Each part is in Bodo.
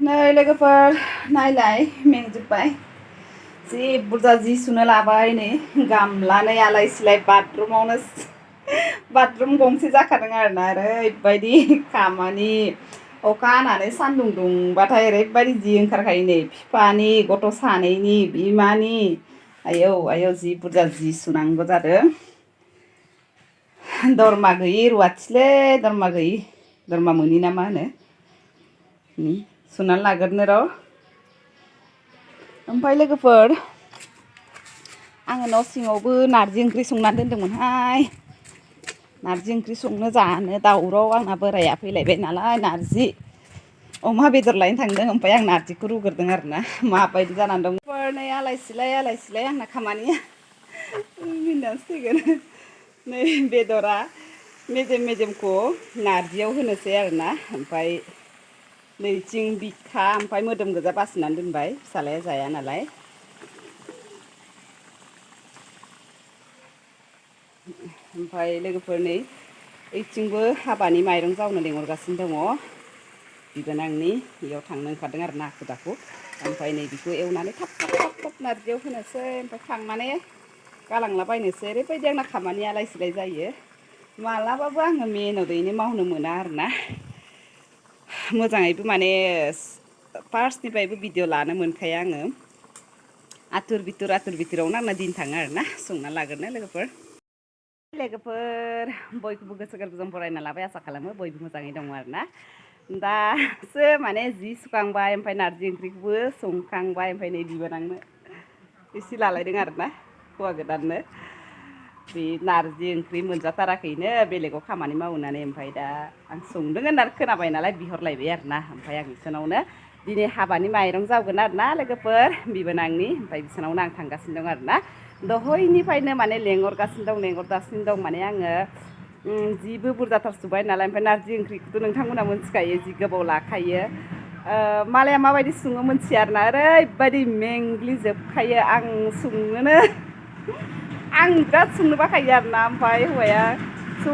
नै लोगोफोर नायलाय मेंजोब्बाय जि बुरजा जि सुनो लाबाय नै गामलानै आलाय सिलाय बाथरुम गंसे जाखादों आरोना ओरैबायदि खामानि अखा हानानै सान्दुं दुंबाथाय ओरैबायदि जि ओंखारखायो नै बिफानि गथ' सानैनि बिमानि आयौ जि बुरजा जि सुनांगौ जादों दरमा गैयि रुवाथिलै दरमा गैयि दरमा मोनि ना मा होनो सुनानै लाग्रोनो र' ओमफ्राय लोगोफोर आङो न' सिङावबो नारजि ओंख्रि संनानै दोनदोंमोनहाय नारजि ओंख्रि संनो जानो दावराव आंना बोराया फैलायबाय नालाय नारजि अमा बेदर लायनो थांदों ओमफ्राय आं नारजिखौ रुग्रोदों आरोना माबायदि जानानै दं नै आलाय सिलाय आंना खामानिया मिनिनासो थैगोन नै बेदरा मेजेमखौ नारजियाव होनोसै आरोना ओमफ्राय नैथिं बिखा ओमफ्राय मोदोम गोजा बासिनानै दोनबाय फिसालाया जाया नालाय ओमफ्राय लोगोफोर नै ओइथिंबो हाबानि माइरं जावनो लेंहरगासिनो दङ बिबोनांनि बेयाव थांनो ओंखारदों आरो ना हाखु दाखु ओमफ्राय नै बेखौ एवनानै थाब नारजियाव होनोसै ओमफ्राय खांनानै गालांलाबायनोसै ओरैबायदि आंना खामानिया आलाय सिलाय जायो मालाबाबो आङो मेहनतैनो मावनो मोना आरोना मोजाङैबो माने फार्स्टनिफ्रायबो भिडिअ लानो मोनखाया आङो आथुर बिथुरावनो आंना दिन थाङो आरोना संना लाग्रोनो लोगोफोर बयखौबो गोसो गोरबोजों बरायना लाबाय आसा खालामो बयबो मोजाङै दङ आरोना दासो माने जि सुखांबाय ओमफ्राय नारजि ओंख्रिखौबो संखांबाय ओमफ्राय नै बिबोनांनो एसे लालायदों आरोना हौवा गोदाननो बे नारजि ओंख्रि मोनजाथाराखैनो बेलेगाव खामानि मावनानै ओमफ्राय दा आं संदों होननानै खोनाबाय नालाय बिहरलायबाय आरोना ओमफ्राय आं बिसोरनावनो दिनै हाबानि माइरं जावगोन आरोना लोगोफोर बिबोनांनि ओमफ्राय बिसोरनावनो आं थांगासिनो दं आरोना दहायनिफ्रायनो माने लेंहरगासिनो दं माने आङो जिबो बुरजाथार सुबाय नालाय ओमफ्राय नारजि ओंख्रिखौथ' नोंथांमोना मोनथिखायो जि गोबाव लाखायो मालाया माबायदि सङो मोनथिया आरोना ओरैबायदि मेंग्लिजोबखायो आं संनोनो आं बिराद संनो बाखायो आरोना ओमफ्राय हौवाया सुं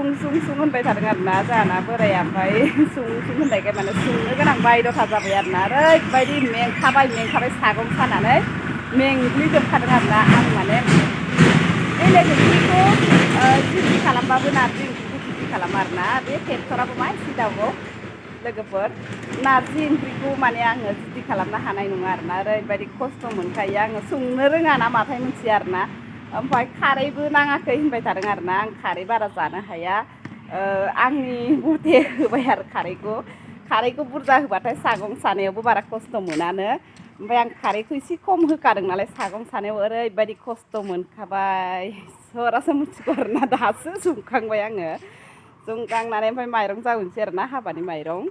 होनबाय थादों आरोना जोंहाना बोराया ओमफ्राय सुं होननायखाय माने संनो गोनां बायद'था जाबाय आरोना ओरैबायदि मेंखाबाय सागं सानानै मेंग्लिजोबखादों आरोना आं माने बेलेग ओंख्रिखौ सिथि खालामबाबो नारजि ओंख्रिखौ सिथि खालामो आरोना बे ट्रेक्टराबो मा सिदावौ लोगोफोर नारजि ओंख्रिखौ माने आङो सिथि खालामनो हानाय नङा आरोना ओरैबायदि खस्थ' मोनखायो आङो संनो रोङा ना माथाय मिथिया आरोना ओमफ्राय खारैबो नाङाखै होनबाय थादों आरोना आं खारै बारा जानो हाया आंनि मथे होबाय आरो खारैखौ बुरजा होबाथाय सागं सानायावबो बारा खस्थ' मोनानो ओमफ्राय आं खारैखौ एसे खम होखादों नालाय सागं सानायाव ओरैबायदि खस्थ' मोनखाबाय सोरासो मिथिगौ आरोना दासो संखांबाय आङो संखांनानै ओमफ्राय माइरं जावनोसै आरोना हाबानि माइरं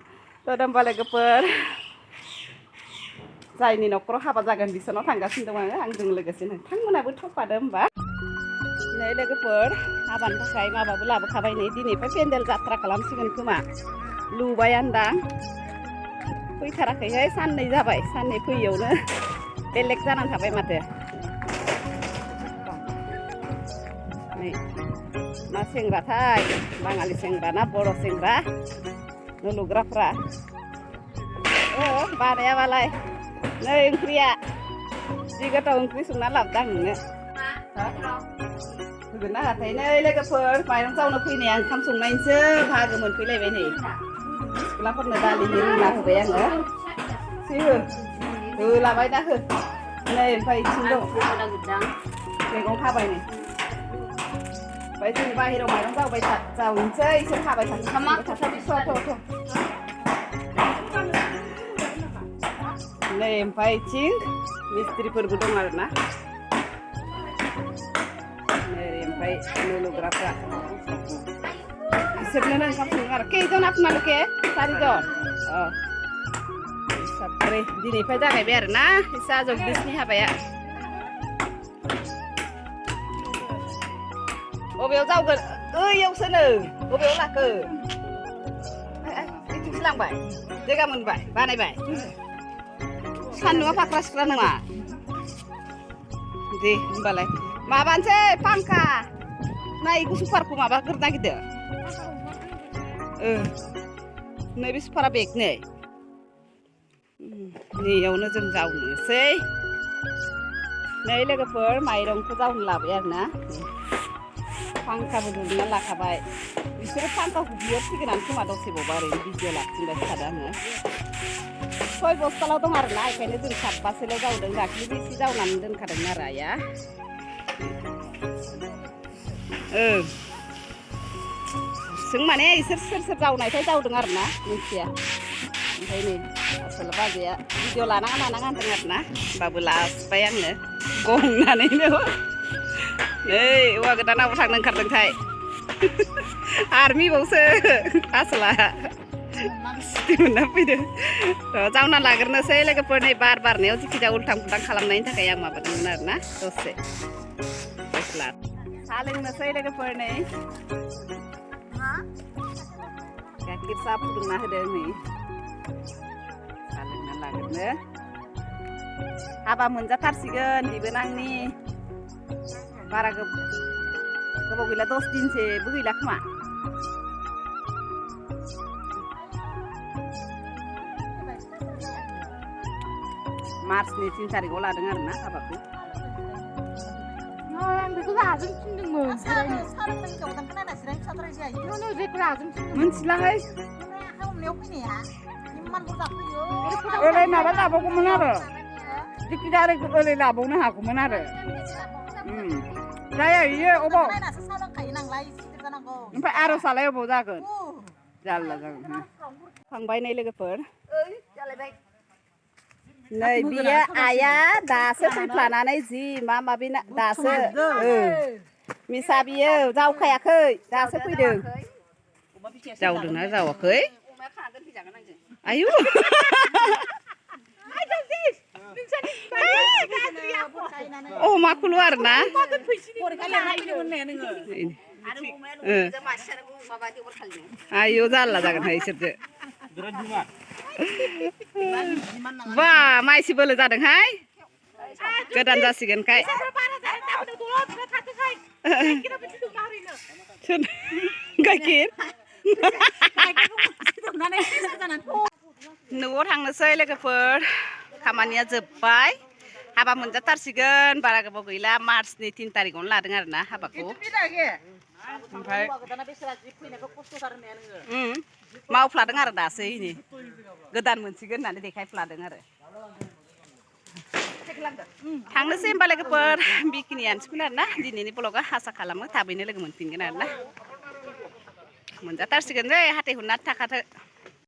थ' होमबा लोगोफोर जायनि न'खराव हाबा जागोन बिसोरनाव थांगासिनो दं आंजों लोगोसे नोंथांमोनाबो थफादो होमबा नै लोगोफोर हाबानि थाखाय माबाबो लाबोखाबाय नै दिनैनिफ्राय पेन्देल जात्रा खालामसिगोन खोमा लुबायानोदां फैथाराखैहाय साननै जाबाय साननै फैयैयावनो बेलेग जानानै थाबाय माथो नै मा सेंग्राथाय बाङालि सेंग्रा ना बर' सेंग्रा न' लुग्राफ्रा बानायाबालाय नै ओंख्रिया जि गोथाव ओंख्रि संना लाबोदों आं नोंनो होगोन ना होआथाय नै लोगोफोर माइरं जावनो फैनाया ओंखाम संनायनिसो बाहागो मोनफैलायबाय नै सिख्लाफोरनो दालिनि रुना होबाय आङो होलाबाय दा हो नै ओमफ्राय इथिं दं मैगं हाबाय नै ओमफ्राय जों बाहेरायाव माइरं जावनोसै इसोर हाबाय थानोसै नै ओमफ्राय इथिं मिस्ट्रिफोरबो दं आरोना नै ओमफ्राय न' लुग्राफ्रा बिसोरनो ओंखाम सङो आरो खैजन आपनालोके 4 जन साब्रै दिनैनिफ्राय जागायबाय आरोना इसा जगदीशनि हाबाया बबेयाव जावगोन ओइयावसोनो बबेयाव लाखो बिथिंसो लांबाय जायगा मोनबाय बानायबाय सान्दुंआ फाख्रा सिख्रा नङा दे होमबालाय माबानोसै फांखा नाय सुपारखौ माबाग्रोनो नागिरदों नैबे सुपारा बेग नै nैयावनो जों जावनोसै नै लोगोफोर माइरंखौ जावनो लाबाय आरोना फांखाबो दुमना लाखाबाय बिसोरो फांखाखौ बियो फैगोनानै खोमा दसेबावबा ओरैनो भिडिअ लाखिबाय थादों आङो 6 बस्थाल' दं आरोना बेखायनो जों 7बासोल' जावदों दाख्लैबो एसे जावनानै दोनखादों आरो आइया जों माने इसोर सोर जावनायखाय जावदों आरोना मिथिया ओमफ्राय नै आसोल बाजैया भिडिअ लानाङा होनदों आरोना होमबाबो लाजोब्बाय आङो गंनानैनो नै औवा गोदानावबो थांनो ओंखारदोंथाय आर्मिबावसो आसोला सिटि मोनना फैदों जावना लाग्रोनोसै लोगोफोर नै बार बारनायाव जिखिजाया उल्थां फाल्थां खालामनायनि थाखाय आं माबादोंमोन आरोना दसे साहा लोंनोसै लोगोफोर नै गाइखेर साहा फुदुंना होदों नै साहा लोंना लाग्रोनो हाबा मोनजाथारसिगोन बिबोनांनि बारा गोबाव गैला 10 दिनसोबो गैला खोमा मार्चनि 3 तारिखआव लादों आरोना हाबाखौ आं बेखौ राजों थिनदोंमोन मिथिलाहाय ओरै माबा लाबावगौमोन आरो जिखिजाया ओरै लाबावनो हागौमोन आरो जाया इयो अबाव ओमफ्राय आर'जआलाय अबाव जागोन जारला जागोन थांबाय नै लोगोफोर नै बियो आइया दासो फैफ्लानानै जि माबि दासो मिसा बियो जावखायाखै दासो फैदों जावदोंना जावाखै आयु अमाखौल' आरोना आयु जारला जागोनहाय इसोरजो बा माइसि बोलो जादोंहाय गोदान जासिगोनखाय गाइखेर न'आव थांनोसै लोगोफोर खामानिया जोब्बाय हाबा मोनजाथारसिगोन बारा गोबाव गैला मार्चनि 3 तारिखआवनो लादों आरोना हाबाखौ ओमफ्राय मावफ्लादों आरो दासो नै गोदान मोनसिगोन होननानै देखायफ्लादों आरो थांनोसै होमबा लोगोफोर बेखिनियानोसैमोन आरोना दिनैनि ब्लगा आसा खालामो थाबैनो लोगो मोनफिनगोन आरोना मोनजाथारसिगोन हाथाय हुनना थाखाथो